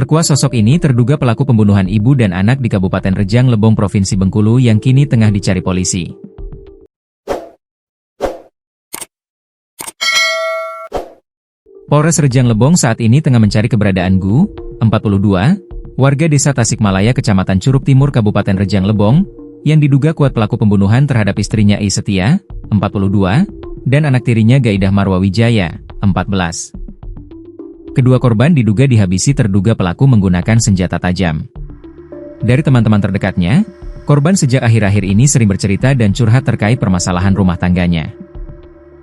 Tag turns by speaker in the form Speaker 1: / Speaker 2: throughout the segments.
Speaker 1: Terkuak sosok ini terduga pelaku pembunuhan ibu dan anak di Kabupaten Rejang Lebong Provinsi Bengkulu yang kini tengah dicari polisi. Polres Rejang Lebong saat ini tengah mencari keberadaan Gu, 42, warga desa Tasikmalaya Kecamatan Curug Timur Kabupaten Rejang Lebong, yang diduga kuat pelaku pembunuhan terhadap istrinya I Setia, 42, dan anak tirinya Gaidah Marwa Wijaya, 14. Kedua korban diduga dihabisi terduga pelaku menggunakan senjata tajam. Dari teman-teman terdekatnya, korban sejak akhir-akhir ini sering bercerita dan curhat terkait permasalahan rumah tangganya.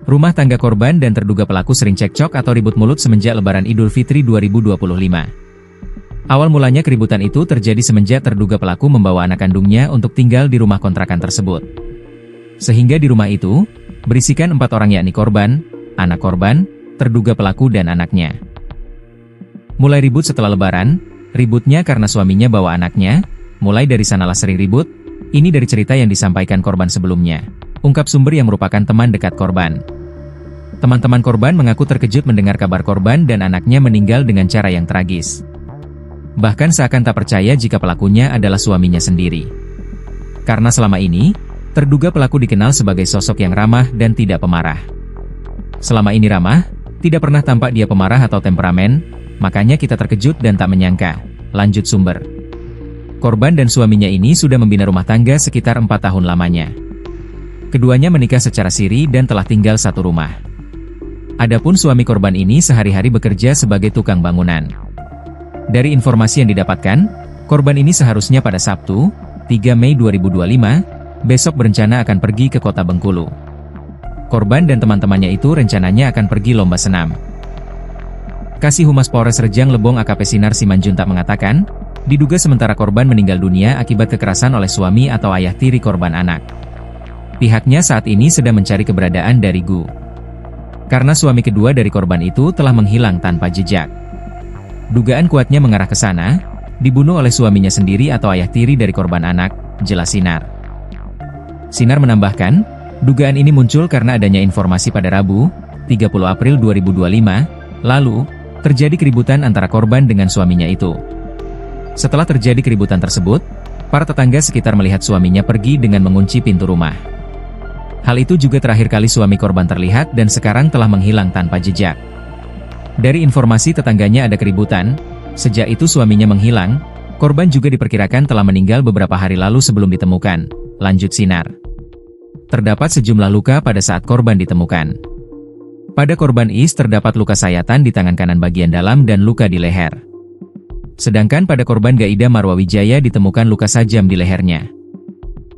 Speaker 1: Rumah tangga korban dan terduga pelaku sering cekcok atau ribut mulut semenjak Lebaran Idul Fitri 2025. Awal mulanya keributan itu terjadi semenjak terduga pelaku membawa anak kandungnya untuk tinggal di rumah kontrakan tersebut. Sehingga di rumah itu, berisikan 4 orang yakni korban, anak korban, terduga pelaku dan anaknya. Mulai ribut setelah Lebaran, ributnya karena suaminya bawa anaknya, mulai dari sanalah sering ribut, ini dari cerita yang disampaikan korban sebelumnya, ungkap sumber yang merupakan teman dekat korban. Teman-teman korban mengaku terkejut mendengar kabar korban dan anaknya meninggal dengan cara yang tragis. Bahkan seakan tak percaya jika pelakunya adalah suaminya sendiri. Karena selama ini, terduga pelaku dikenal sebagai sosok yang ramah dan tidak pemarah. Selama ini ramah, tidak pernah tampak dia pemarah atau temperamen, makanya kita terkejut dan tak menyangka, lanjut sumber. Korban dan suaminya ini sudah membina rumah tangga sekitar 4 tahun lamanya. Keduanya menikah secara siri dan telah tinggal satu rumah. Adapun suami korban ini sehari-hari bekerja sebagai tukang bangunan. Dari informasi yang didapatkan, korban ini seharusnya pada Sabtu, 3 Mei 2025, besok berencana akan pergi ke kota Bengkulu. Korban dan teman-temannya itu rencananya akan pergi lomba senam. Kasih Humas Polres Rejang Lebong AKP Sinar Simanjuntak mengatakan, diduga sementara korban meninggal dunia akibat kekerasan oleh suami atau ayah tiri korban anak. Pihaknya saat ini sedang mencari keberadaan dari Gu. Karena suami kedua dari korban itu telah menghilang tanpa jejak. Dugaan kuatnya mengarah ke sana, dibunuh oleh suaminya sendiri atau ayah tiri dari korban anak, jelas Sinar. Sinar menambahkan, dugaan ini muncul karena adanya informasi pada Rabu, 30 April 2025, lalu, terjadi keributan antara korban dengan suaminya itu. Setelah terjadi keributan tersebut, para tetangga sekitar melihat suaminya pergi dengan mengunci pintu rumah. Hal itu juga terakhir kali suami korban terlihat dan sekarang telah menghilang tanpa jejak. Dari informasi tetangganya ada keributan, sejak itu suaminya menghilang, korban juga diperkirakan telah meninggal beberapa hari lalu sebelum ditemukan, lanjut Sinar. Terdapat sejumlah luka pada saat korban ditemukan. Pada korban Is terdapat luka sayatan di tangan kanan bagian dalam dan luka di leher. Sedangkan pada korban Gaidah Marwa Wijaya ditemukan luka sajam di lehernya.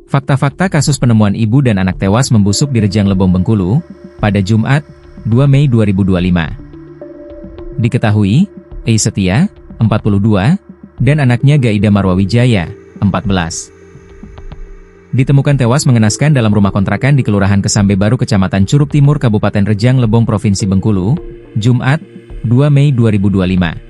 Speaker 1: Fakta-fakta kasus penemuan ibu dan anak tewas membusuk di Rejang Lebong Bengkulu, pada Jumat, 2 Mei 2025. Diketahui, I Setia, 42, dan anaknya Gaidah Marwa Wijaya, 14. Ditemukan tewas mengenaskan dalam rumah kontrakan di Kelurahan Kesambe Baru Kecamatan Curug Timur Kabupaten Rejang Lebong Provinsi Bengkulu, Jumat, 2 Mei 2025.